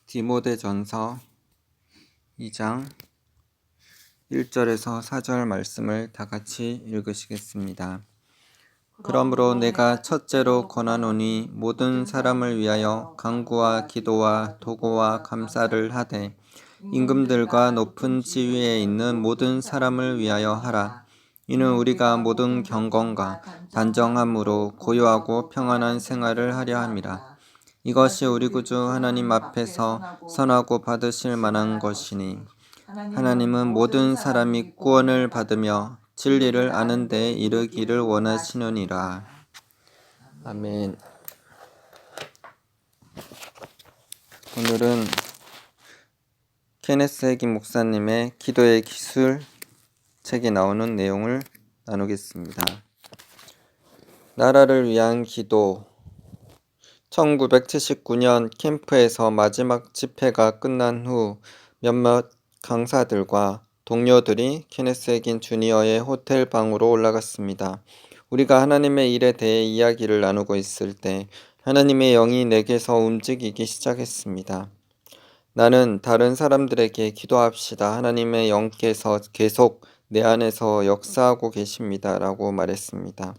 디모데전서 2장 1절에서 4절 말씀을 다 같이 읽으시겠습니다. 그러므로 내가 첫째로 권하노니 모든 사람을 위하여 간구와 기도와 도고와 감사를 하되 임금들과 높은 지위에 있는 모든 사람을 위하여 하라. 이는 우리가 모든 경건과 단정함으로 고요하고 평안한 생활을 하려 함이라. 이것이 우리 구주 하나님 앞에서 선하고 받으실 만한 것이니 하나님은 모든 사람이 구원을 받으며 진리를 아는 데 이르기를 원하시느니라. 아멘. 오늘은 케네스 해긴 목사님의 기도의 기술 책에 나오는 내용을 나누겠습니다. 나라를 위한 기도. 1979년 캠프에서 마지막 집회가 끝난 후 몇몇 강사들과 동료들이 케네스 해긴 주니어의 호텔 방으로 올라갔습니다. 우리가 하나님의 일에 대해 이야기를 나누고 있을 때 하나님의 영이 내게서 움직이기 시작했습니다. 나는 다른 사람들에게 기도합시다. 하나님의 영께서 계속 내 안에서 역사하고 계십니다. 라고 말했습니다.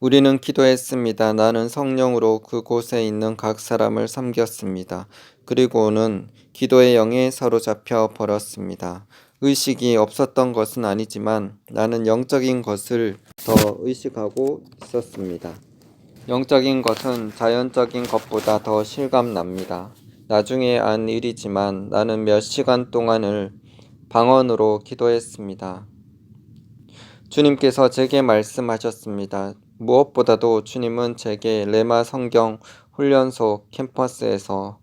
우리는 기도했습니다. 나는 성령으로 그곳에 있는 각 사람을 섬겼습니다. 그리고는 기도의 영에 사로잡혀 버렸습니다. 의식이 없었던 것은 아니지만 나는 영적인 것을 더 의식하고 있었습니다. 영적인 것은 자연적인 것보다 더 실감납니다. 나중에 안 일이지만 나는 몇 시간 동안을 방언으로 기도했습니다. 주님께서 제게 말씀하셨습니다. 무엇보다도 주님은 제게 레마 성경 훈련소 캠퍼스에서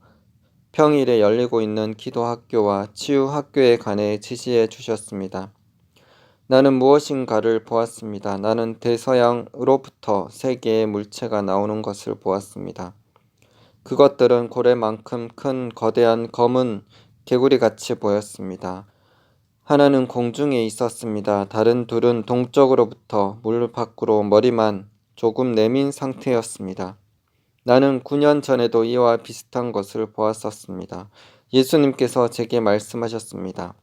평일에 열리고 있는 기도학교와 치유학교에 관해 지시해 주셨습니다. 나는 무엇인가를 보았습니다. 나는 대서양으로부터 세 개의 물체가 나오는 것을 보았습니다. 그것들은 고래만큼 큰 거대한 검은 개구리같이 보였습니다. 하나는 공중에 있었습니다. 다른 둘은 동쪽으로부터 물 밖으로 머리만 조금 내민 상태였습니다. 나는 9년 전에도 이와 비슷한 것을 보았었습니다. 예수님께서 제게 말씀하셨습니다.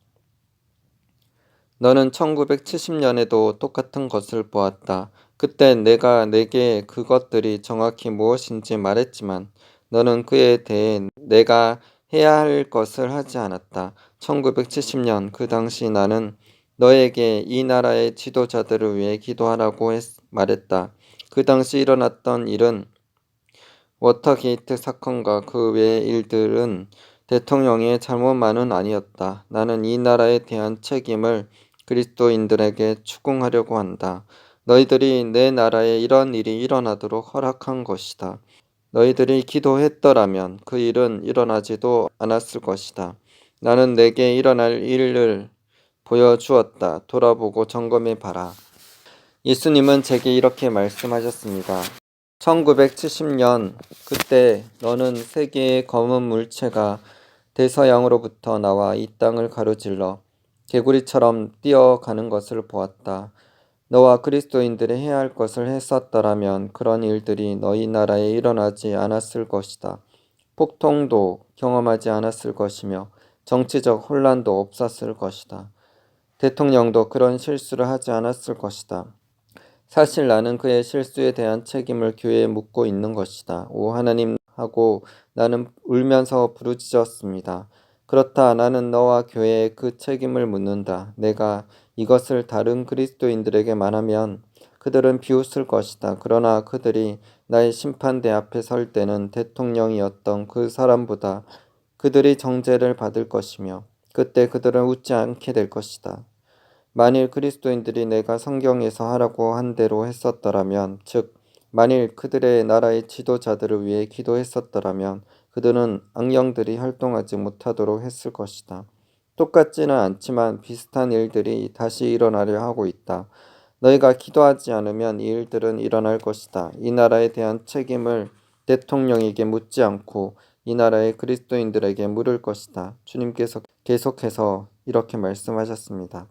너는 1970년에도 똑같은 것을 보았다. 그때 내가 내게 그것들이 정확히 무엇인지 말했지만 너는 그에 대해 내가 해야 할 것을 하지 않았다. 1970년 그 당시 나는 너에게 이 나라의 지도자들을 위해 기도하라고 말했다. 그 당시 일어났던 일은 워터게이트 사건과 그 외의 일들은 대통령의 잘못만은 아니었다. 나는 이 나라에 대한 책임을 그리스도인들에게 추궁하려고 한다. 너희들이 내 나라에 이런 일이 일어나도록 허락한 것이다. 너희들이 기도했더라면 그 일은 일어나지도 않았을 것이다. 나는 내게 일어날 일을 보여주었다. 돌아보고 점검해봐라. 예수님은 제게 이렇게 말씀하셨습니다. 1970년 그때 너는 세 개의 검은 물체가 대서양으로부터 나와 이 땅을 가로질러 개구리처럼 뛰어가는 것을 보았다. 너와 그리스도인들이 해야 할 것을 했었더라면 그런 일들이 너희 나라에 일어나지 않았을 것이다. 폭동도 경험하지 않았을 것이며 정치적 혼란도 없었을 것이다. 대통령도 그런 실수를 하지 않았을 것이다. 사실 나는 그의 실수에 대한 책임을 교회에 묻고 있는 것이다. 오 하나님 하고 나는 울면서 부르짖었습니다. 그렇다 나는 너와 교회에 그 책임을 묻는다. 내가 이것을 다른 그리스도인들에게 말하면 그들은 비웃을 것이다. 그러나 그들이 나의 심판대 앞에 설 때는 대통령이었던 그 사람보다 그들이 정죄를 받을 것이며 그때 그들은 웃지 않게 될 것이다. 만일 그리스도인들이 내가 성경에서 하라고 한 대로 했었더라면, 즉 만일 그들의 나라의 지도자들을 위해 기도했었더라면 그들은 악령들이 활동하지 못하도록 했을 것이다. 똑같지는 않지만 비슷한 일들이 다시 일어나려 하고 있다. 너희가 기도하지 않으면 이 일들은 일어날 것이다. 이 나라에 대한 책임을 대통령에게 묻지 않고 이 나라의 그리스도인들에게 물을 것이다. 주님께서 계속해서 이렇게 말씀하셨습니다.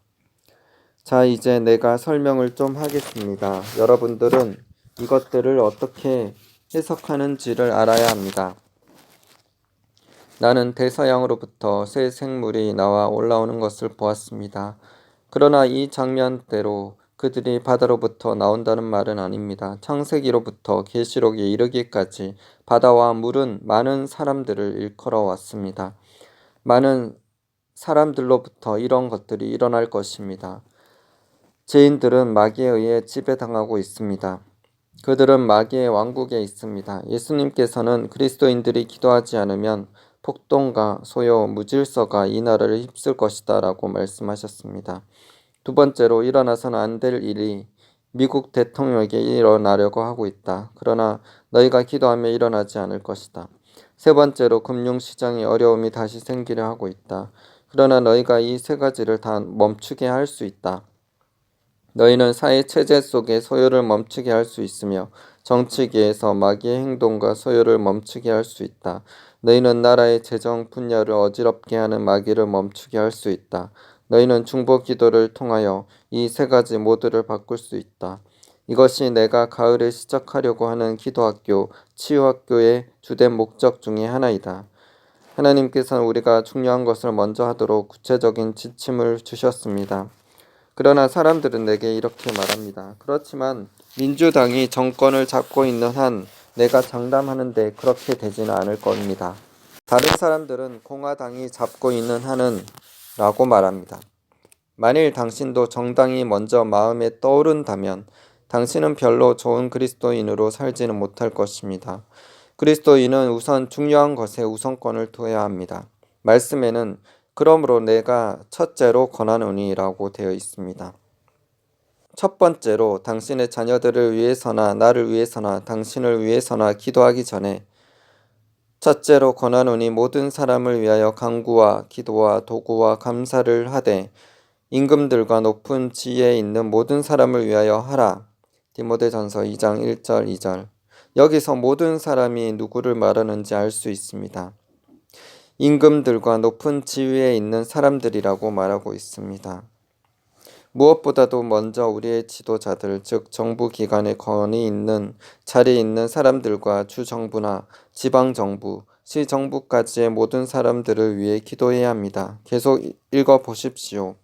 자, 이제 내가 설명을 좀 하겠습니다. 여러분들은 이것들을 어떻게 해석하는지를 알아야 합니다. 나는 대서양으로부터 새 생물이 나와 올라오는 것을 보았습니다. 그러나 이 장면대로 그들이 바다로부터 나온다는 말은 아닙니다. 창세기로부터 계시록에 이르기까지 바다와 물은 많은 사람들을 일컬어 왔습니다. 많은 사람들로부터 이런 것들이 일어날 것입니다. 죄인들은 마귀에 의해 지배당하고 있습니다. 그들은 마귀의 왕국에 있습니다. 예수님께서는 그리스도인들이 기도하지 않으면 폭동과 소요, 무질서가 이 나라를 휩쓸 것이다 라고 말씀하셨습니다. 두 번째로 일어나서는 안 될 일이 미국 대통령에게 일어나려고 하고 있다. 그러나 너희가 기도하며 일어나지 않을 것이다. 세 번째로 금융시장의 어려움이 다시 생기려 하고 있다. 그러나 너희가 이 세 가지를 다 멈추게 할 수 있다. 너희는 사회 체제 속의 소요를 멈추게 할 수 있으며 정치계에서 마귀의 행동과 소요를 멈추게 할 수 있다. 너희는 나라의 재정 분야를 어지럽게 하는 마귀를 멈추게 할 수 있다. 너희는 중보 기도를 통하여 이 세 가지 모두를 바꿀 수 있다. 이것이 내가 가을에 시작하려고 하는 기도학교, 치유학교의 주된 목적 중의 하나이다. 하나님께서는 우리가 중요한 것을 먼저 하도록 구체적인 지침을 주셨습니다. 그러나 사람들은 내게 이렇게 말합니다. 그렇지만 민주당이 정권을 잡고 있는 한 내가 장담하는데 그렇게 되지는 않을 겁니다. 다른 사람들은 공화당이 잡고 있는 한은 라고 말합니다. 만일 당신도 정당이 먼저 마음에 떠오른다면 당신은 별로 좋은 그리스도인으로 살지는 못할 것입니다. 그리스도인은 우선 중요한 것에 우선권을 둬야 합니다. 말씀에는 그러므로 내가 첫째로 권하노니 라고 되어 있습니다. 첫 번째로 당신의 자녀들을 위해서나 나를 위해서나 당신을 위해서나 기도하기 전에 첫째로 권하노니 모든 사람을 위하여 간구와 기도와 도구와 감사를 하되 임금들과 높은 지위에 있는 모든 사람을 위하여 하라. 디모데전서 2장 1절 2절. 여기서 모든 사람이 누구를 말하는지 알 수 있습니다. 임금들과 높은 지위에 있는 사람들이라고 말하고 있습니다. 무엇보다도 먼저 우리의 지도자들, 즉 정부기관에 권위 있는 자리에 있는 사람들과 주정부나 지방정부, 시정부까지의 모든 사람들을 위해 기도해야 합니다. 계속 읽어보십시오.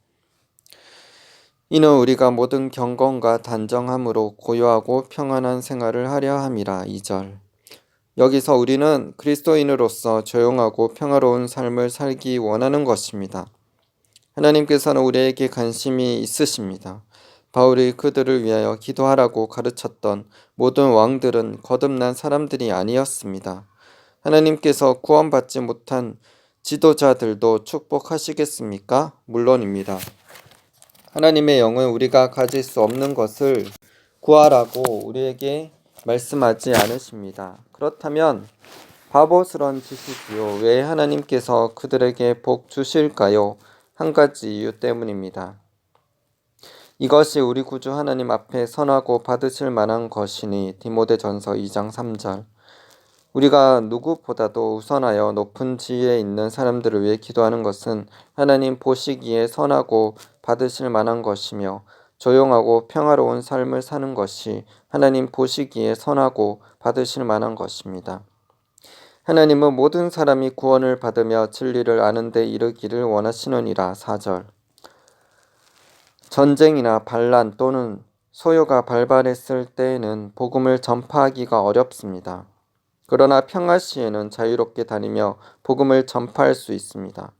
이는 우리가 모든 경건과 단정함으로 고요하고 평안한 생활을 하려 함이라. 2절. 여기서 우리는 그리스도인으로서 조용하고 평화로운 삶을 살기 원하는 것입니다. 하나님께서는 우리에게 관심이 있으십니다. 바울이 그들을 위하여 기도하라고 가르쳤던 모든 왕들은 거듭난 사람들이 아니었습니다. 하나님께서 구원받지 못한 지도자들도 축복하시겠습니까? 물론입니다. 하나님의 영은 우리가 가질 수 없는 것을 구하라고 우리에게 말씀하지 않으십니다. 그렇다면 바보스런 짓이지요. 왜 하나님께서 그들에게 복 주실까요? 한 가지 이유 때문입니다. 이것이 우리 구주 하나님 앞에 선하고 받으실 만한 것이니 디모데전서 2장 3절. 우리가 누구보다도 우선하여 높은 지위에 있는 사람들을 위해 기도하는 것은 하나님 보시기에 선하고 받으실 만한 것이며 조용하고 평화로운 삶을 사는 것이 하나님 보시기에 선하고 받으실 만한 것입니다. 하나님은 모든 사람이 구원을 받으며 진리를 아는 데 이르기를 원하시느니라. 4절. 전쟁이나 반란 또는 소요가 발발했을 때에는 복음을 전파하기가 어렵습니다. 그러나 평화 시에는 자유롭게 다니며 복음을 전파할 수 있습니다.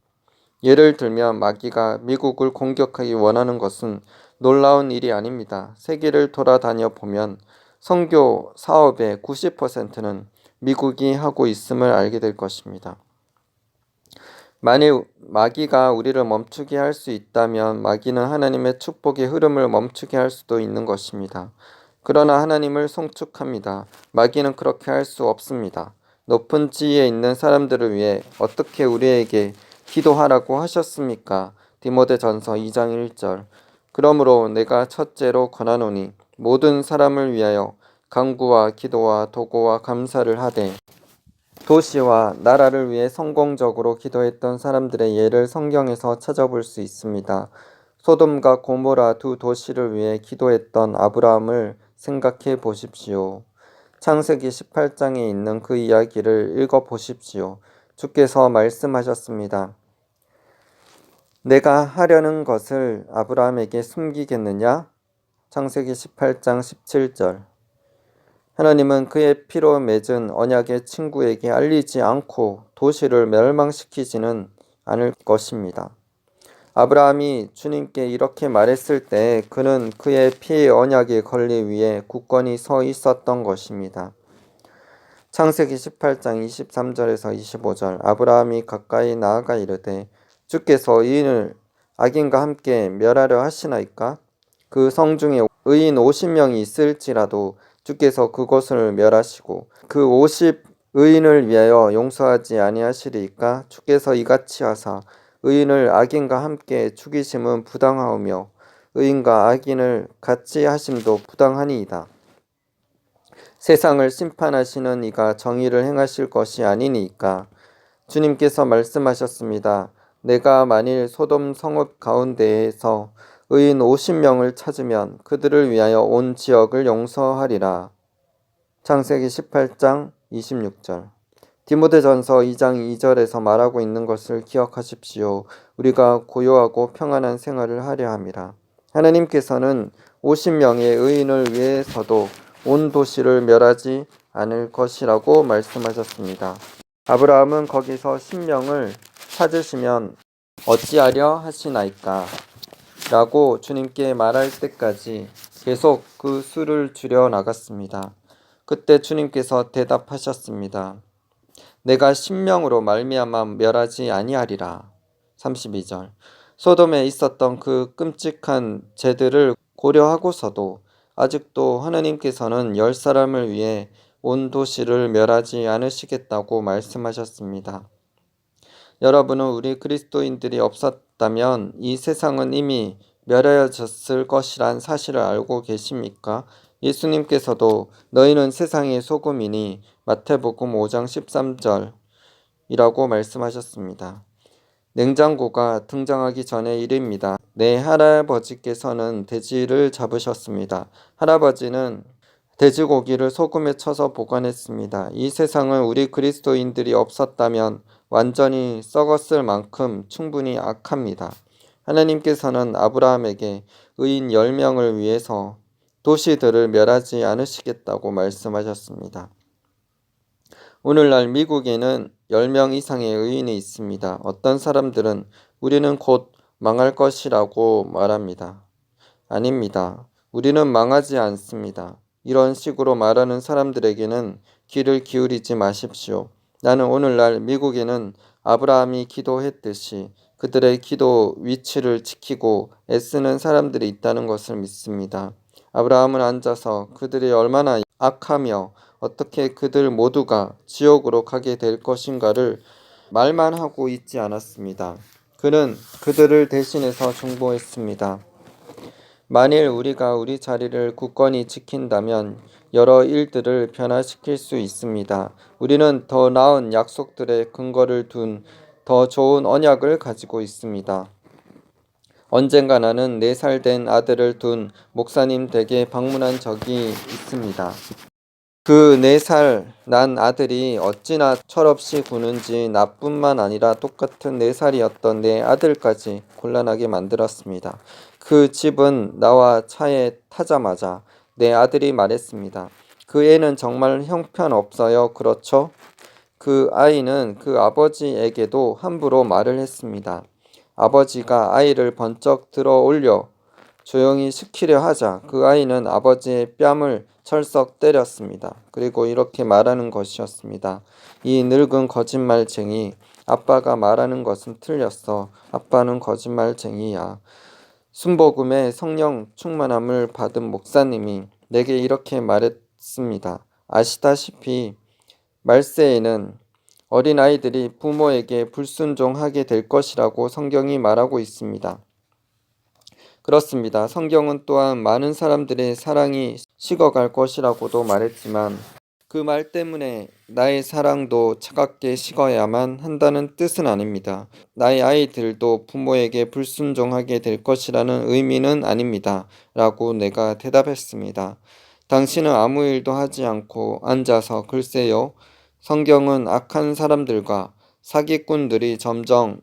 예를 들면 마귀가 미국을 공격하기 원하는 것은 놀라운 일이 아닙니다. 세계를 돌아다녀 보면 선교 사업의 90%는 미국이 하고 있음을 알게 될 것입니다. 만일 마귀가 우리를 멈추게 할 수 있다면 마귀는 하나님의 축복의 흐름을 멈추게 할 수도 있는 것입니다. 그러나 하나님을 송축합니다. 마귀는 그렇게 할 수 없습니다. 높은 지위에 있는 사람들을 위해 어떻게 우리에게 기도하라고 하셨습니까? 디모데전서 2장 1절. 그러므로 내가 첫째로 권하노니 모든 사람을 위하여 간구와 기도와 도구와 감사를 하되. 도시와 나라를 위해 성공적으로 기도했던 사람들의 예를 성경에서 찾아볼 수 있습니다. 소돔과 고모라 두 도시를 위해 기도했던 아브라함을 생각해 보십시오. 창세기 18장에 있는 그 이야기를 읽어 보십시오. 주께서 말씀하셨습니다. 내가 하려는 것을 아브라함에게 숨기겠느냐? 창세기 18장 17절. 하나님은 그의 피로 맺은 언약의 친구에게 알리지 않고 도시를 멸망시키지는 않을 것입니다. 아브라함이 주님께 이렇게 말했을 때 그는 그의 피의 언약의 권리 위에 굳건히 서 있었던 것입니다. 창세기 18장 23절에서 25절. 아브라함이 가까이 나아가 이르되 주께서 의인을 악인과 함께 멸하려 하시나이까? 그 성중에 의인 50명이 있을지라도 주께서 그곳을 멸하시고 그 50 의인을 위하여 용서하지 아니하시리이까? 주께서 이같이 하사 의인을 악인과 함께 죽이심은 부당하오며 의인과 악인을 같이 하심도 부당하니이다. 세상을 심판하시는 이가 정의를 행하실 것이 아니니까. 주님께서 말씀하셨습니다. 내가 만일 소돔 성읍 가운데에서 의인 50명을 찾으면 그들을 위하여 온 지역을 용서하리라. 창세기 18장 26절. 디모데전서 2장 2절에서 말하고 있는 것을 기억하십시오. 우리가 고요하고 평안한 생활을 하려 함이라. 하나님께서는 50명의 의인을 위해서도 온 도시를 멸하지 않을 것이라고 말씀하셨습니다. 아브라함은 거기서 10명을 찾으시면 어찌하려 하시나이까? 라고 주님께 말할 때까지 계속 그 수를 줄여 나갔습니다. 그때 주님께서 대답하셨습니다. 내가 10명으로 말미암아 멸하지 아니하리라. 32절. 소돔에 있었던 그 끔찍한 죄들을 고려하고서도 아직도 하나님께서는 10사람을 위해 온 도시를 멸하지 않으시겠다고 말씀하셨습니다. 여러분은 우리 그리스도인들이 없었다면 이 세상은 이미 멸하여졌을 것이란 사실을 알고 계십니까? 예수님께서도 너희는 세상의 소금이니 마태복음 5장 13절이라고 말씀하셨습니다. 냉장고가 등장하기 전의 일입니다. 내 할아버지께서는 돼지를 잡으셨습니다. 할아버지는 돼지고기를 소금에 쳐서 보관했습니다. 이 세상은 우리 그리스도인들이 없었다면 완전히 썩었을 만큼 충분히 악합니다. 하나님께서는 아브라함에게 의인 10명을 위해서 도시들을 멸하지 않으시겠다고 말씀하셨습니다. 오늘날 미국에는 10명 이상의 의인이 있습니다. 어떤 사람들은 우리는 곧 망할 것이라고 말합니다. 아닙니다. 우리는 망하지 않습니다. 이런 식으로 말하는 사람들에게는 귀를 기울이지 마십시오. 나는 오늘날 미국에는 아브라함이 기도했듯이 그들의 기도 위치를 지키고 애쓰는 사람들이 있다는 것을 믿습니다. 아브라함은 앉아서 그들이 얼마나 악하며 어떻게 그들 모두가 지옥으로 가게 될 것인가를 말만 하고 있지 않았습니다. 그는 그들을 대신해서 중보했습니다. 만일 우리가 우리 자리를 굳건히 지킨다면 여러 일들을 변화시킬 수 있습니다. 우리는 더 나은 약속들의 근거를 둔 더 좋은 언약을 가지고 있습니다. 언젠가 나는 4살 된 아들을 둔 목사님 댁에 방문한 적이 있습니다. 그 4살 난 아들이 어찌나 철없이 구는지 나뿐만 아니라 똑같은 4살이었던 내 아들까지 곤란하게 만들었습니다. 그 집은 나와 차에 타자마자 내 아들이 말했습니다. 그 애는 정말 형편없어요. 그렇죠? 그 아이는 그 아버지에게도 함부로 말을 했습니다. 아버지가 아이를 번쩍 들어 올려 조용히 시키려 하자 그 아이는 아버지의 뺨을 철썩 때렸습니다. 그리고 이렇게 말하는 것이었습니다. 이 늙은 거짓말쟁이, 아빠가 말하는 것은 틀렸어. 아빠는 거짓말쟁이야. 순복음의 성령 충만함을 받은 목사님이 내게 이렇게 말했습니다. 아시다시피 말세에는 어린아이들이 부모에게 불순종하게 될 것이라고 성경이 말하고 있습니다. 그렇습니다. 성경은 또한 많은 사람들의 사랑이 식어갈 것이라고도 말했지만 그 말 때문에 나의 사랑도 차갑게 식어야만 한다는 뜻은 아닙니다. 나의 아이들도 부모에게 불순종하게 될 것이라는 의미는 아닙니다. 라고 내가 대답했습니다. 당신은 아무 일도 하지 않고 앉아서 글쎄요. 성경은 악한 사람들과 사기꾼들이 점점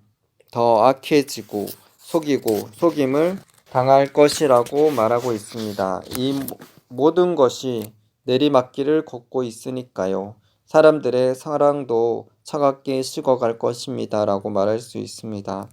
더 악해지고 속이고 속임을 당할 것이라고 말하고 있습니다. 이 모든 것이 내리막길을 걷고 있으니까요. 사람들의 사랑도 차갑게 식어갈 것입니다. 라고 말할 수 있습니다.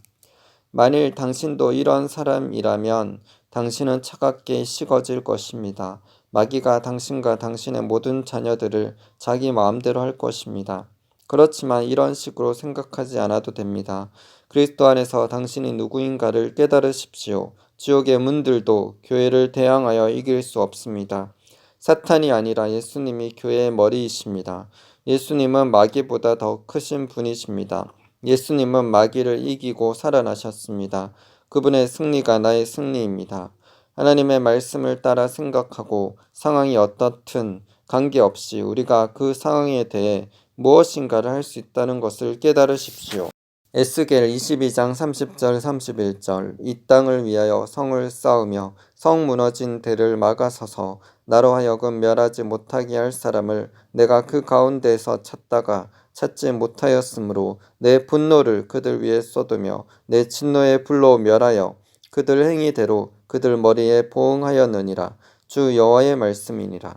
만일 당신도 이런 사람이라면 당신은 차갑게 식어질 것입니다. 마귀가 당신과 당신의 모든 자녀들을 자기 마음대로 할 것입니다. 그렇지만 이런 식으로 생각하지 않아도 됩니다. 그리스도 안에서 당신이 누구인가를 깨달으십시오. 지옥의 문들도 교회를 대항하여 이길 수 없습니다. 사탄이 아니라 예수님이 교회의 머리이십니다. 예수님은 마귀보다 더 크신 분이십니다. 예수님은 마귀를 이기고 살아나셨습니다. 그분의 승리가 나의 승리입니다. 하나님의 말씀을 따라 생각하고 상황이 어떻든 관계없이 우리가 그 상황에 대해 무엇인가를 할 수 있다는 것을 깨달으십시오. 에스겔 22장 30절 31절 이 땅을 위하여 성을 쌓으며 성 무너진 대를 막아서서 나로 하여금 멸하지 못하게 할 사람을 내가 그 가운데에서 찾다가 찾지 못하였으므로 내 분노를 그들 위에 쏟으며 내 진노의 불로 멸하여 그들 행위대로 그들 머리에 보응하였느니라. 주 여호와의 말씀이니라.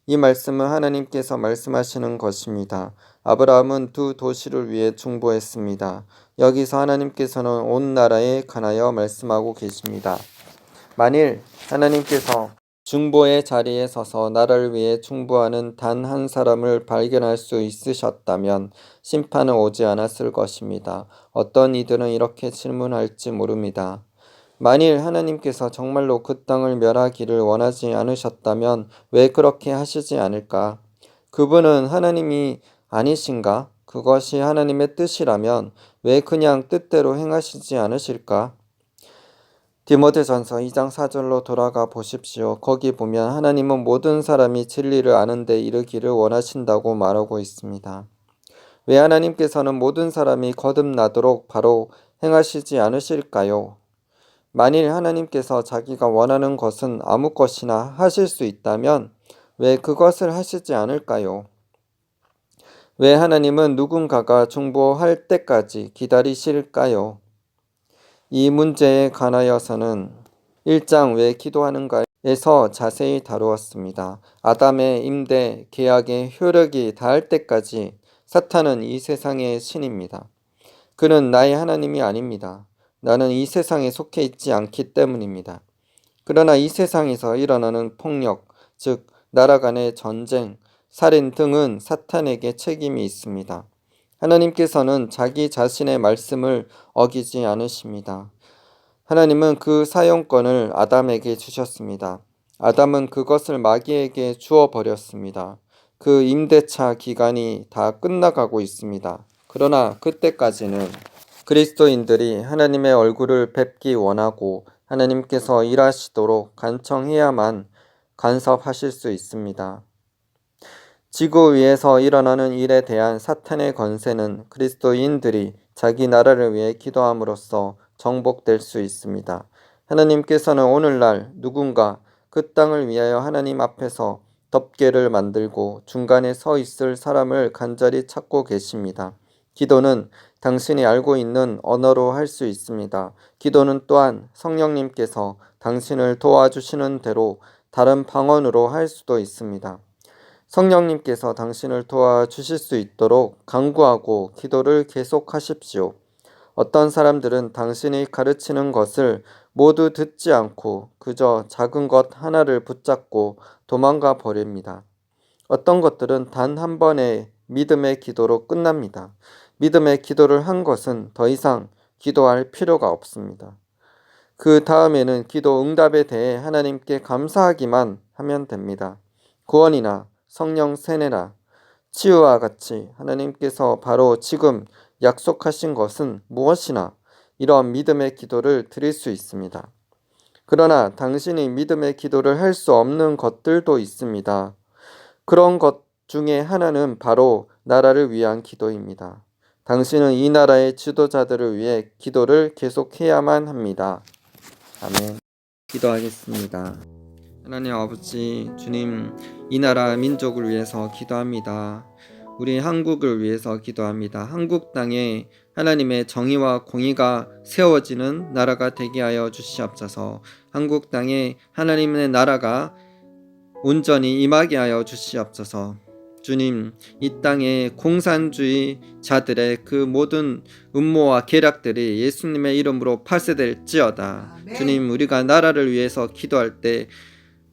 이 말씀은 하나님께서 말씀하시는 것입니다. 아브라함은 두 도시를 위해 중보했습니다. 여기서 하나님께서는 온 나라에 관하여 말씀하고 계십니다. 만일 하나님께서 중보의 자리에 서서 나라를 위해 중보하는 단 한 사람을 발견할 수 있으셨다면 심판은 오지 않았을 것입니다. 어떤 이들은 이렇게 질문할지 모릅니다. 만일 하나님께서 정말로 그 땅을 멸하기를 원하지 않으셨다면 왜 그렇게 하시지 않을까? 그분은 하나님이 아니신가? 그것이 하나님의 뜻이라면 왜 그냥 뜻대로 행하시지 않으실까? 디모데전서 2장 4절로 돌아가 보십시오. 거기 보면 하나님은 모든 사람이 진리를 아는 데 이르기를 원하신다고 말하고 있습니다. 왜 하나님께서는 모든 사람이 거듭나도록 바로 행하시지 않으실까요? 만일 하나님께서 자기가 원하는 것은 아무 것이나 하실 수 있다면 왜 그것을 하시지 않을까요? 왜 하나님은 누군가가 중보할 때까지 기다리실까요? 이 문제에 관하여서는 1장 왜 기도하는가에서 자세히 다루었습니다. 아담의 임대 계약의 효력이 닿을 때까지 사탄은 이 세상의 신입니다. 그는 나의 하나님이 아닙니다. 나는 이 세상에 속해 있지 않기 때문입니다. 그러나 이 세상에서 일어나는 폭력, 즉 나라 간의 전쟁, 살인 등은 사탄에게 책임이 있습니다. 하나님께서는 자기 자신의 말씀을 어기지 않으십니다. 하나님은 그 사용권을 아담에게 주셨습니다. 아담은 그것을 마귀에게 주어 버렸습니다. 그 임대차 기간이 다 끝나가고 있습니다. 그러나 그때까지는 그리스도인들이 하나님의 얼굴을 뵙기 원하고 하나님께서 일하시도록 간청해야만 간섭하실 수 있습니다. 지구 위에서 일어나는 일에 대한 사탄의 권세는 그리스도인들이 자기 나라를 위해 기도함으로써 정복될 수 있습니다. 하나님께서는 오늘날 누군가 그 땅을 위하여 하나님 앞에서 덮개를 만들고 중간에 서 있을 사람을 간절히 찾고 계십니다. 기도는 당신이 알고 있는 언어로 할 수 있습니다. 기도는 또한 성령님께서 당신을 도와주시는 대로 다른 방언으로 할 수도 있습니다. 성령님께서 당신을 도와주실 수 있도록 간구하고 기도를 계속하십시오. 어떤 사람들은 당신이 가르치는 것을 모두 듣지 않고 그저 작은 것 하나를 붙잡고 도망가 버립니다. 어떤 것들은 단 한 번의 믿음의 기도로 끝납니다. 믿음의 기도를 한 것은 더 이상 기도할 필요가 없습니다. 그 다음에는 기도 응답에 대해 하나님께 감사하기만 하면 됩니다. 구원이나 성령 세례나 치유와 같이 하나님께서 바로 지금 약속하신 것은 무엇이나 이러한 믿음의 기도를 드릴 수 있습니다. 그러나 당신이 믿음의 기도를 할 수 없는 것들도 있습니다. 그런 것 중에 하나는 바로 나라를 위한 기도입니다. 당신은 이 나라의 지도자들을 위해 기도를 계속해야만 합니다. 아멘. 기도하겠습니다. 하나님 아버지, 주님, 이 나라 민족을 위해서 기도합니다. 우리 한국을 위해서 기도합니다. 한국 땅에 하나님의 정의와 공의가 세워지는 나라가 되게 하여 주시옵소서. 한국 땅에 하나님의 나라가 온전히 임하게 하여 주시옵소서. 주님, 이 땅의 공산주의자들의 그 모든 음모와 계략들이 예수님의 이름으로 파쇄될지어다. 아멘. 주님, 우리가 나라를 위해서 기도할 때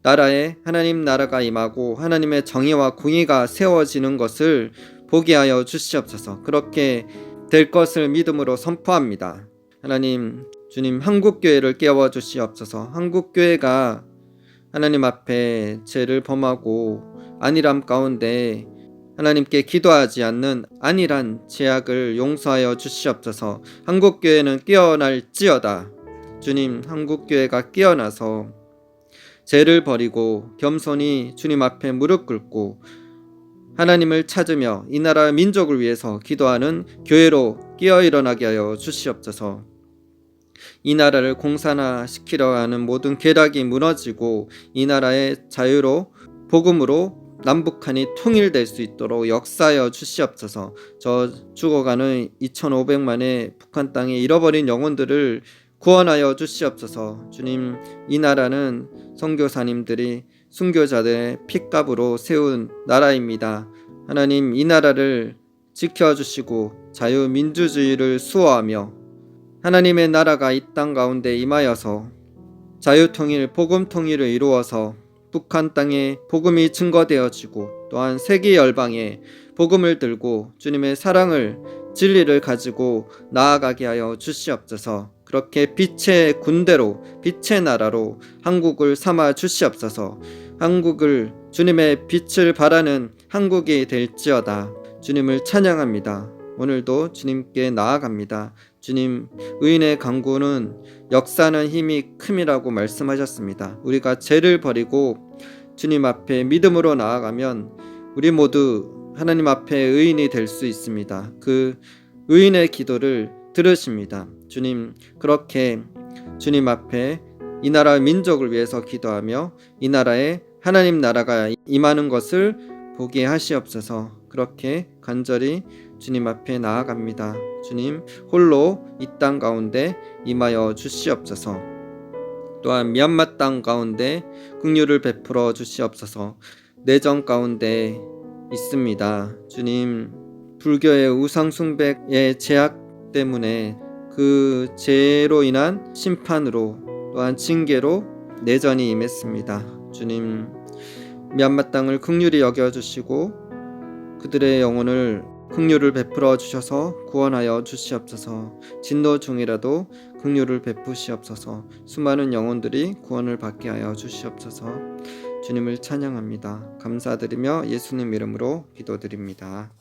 나라에 하나님 나라가 임하고 하나님의 정의와 공의가 세워지는 것을 보게 하여 주시옵소서. 그렇게 될 것을 믿음으로 선포합니다. 하나님, 주님, 한국교회를 깨워 주시옵소서. 한국교회가 하나님 앞에 죄를 범하고 안일함 가운데 하나님께 기도하지 않는 안일한 죄악을 용서하여 주시옵소서. 한국교회는 깨어날지어다. 주님, 한국교회가 깨어나서 죄를 버리고 겸손히 주님 앞에 무릎 꿇고 하나님을 찾으며 이 나라 민족을 위해서 기도하는 교회로 깨어 일어나게 하여 주시옵소서. 이 나라를 공산화시키려 하는 모든 계략이 무너지고 이 나라의 자유로 복음으로 남북한이 통일될 수 있도록 역사하여 주시옵소서. 저 죽어가는 2500만의 북한 땅에 잃어버린 영혼들을 구원하여 주시옵소서. 주님, 이 나라는 선교사님들이 순교자들의 핏값으로 세운 나라입니다. 하나님, 이 나라를 지켜주시고 자유민주주의를 수호하며 하나님의 나라가 이 땅 가운데 임하여서 자유통일, 복음통일을 이루어서 북한 땅에 복음이 증거되어지고 또한 세계 열방에 복음을 들고 주님의 사랑을 진리를 가지고 나아가게 하여 주시옵소서. 그렇게 빛의 군대로 빛의 나라로 한국을 삼아 주시옵소서. 한국을 주님의 빛을 바라는 한국이 될지어다. 주님을 찬양합니다. 오늘도 주님께 나아갑니다. 주님, 의인의 강구는 역사는 힘이 큼이라고 말씀하셨습니다. 우리가 죄를 버리고 주님 앞에 믿음으로 나아가면 우리 모두 하나님 앞에 의인이 될 수 있습니다. 그 의인의 기도를 들으십니다. 주님, 그렇게 주님 앞에 이 나라 민족을 위해서 기도하며 이 나라에 하나님 나라가 임하는 것을 보게 하시옵소서. 그렇게 간절히 주님 앞에 나아갑니다. 주님, 홀로 이 땅 가운데 임하여 주시옵소서. 또한 미얀마 땅 가운데 긍휼을 베풀어 주시옵소서. 내정 가운데 있습니다. 주님, 불교의 우상 숭배의 제약 때문에 그 죄로 인한 심판으로 또한 징계로 내전이 임했습니다. 주님, 미얀마 땅을 긍휼히 여겨주시고 그들의 영혼을 긍휼을 베풀어 주셔서 구원하여 주시옵소서. 진노 중이라도 긍휼을 베푸시옵소서. 수많은 영혼들이 구원을 받게 하여 주시옵소서. 주님을 찬양합니다. 감사드리며 예수님 이름으로 기도드립니다.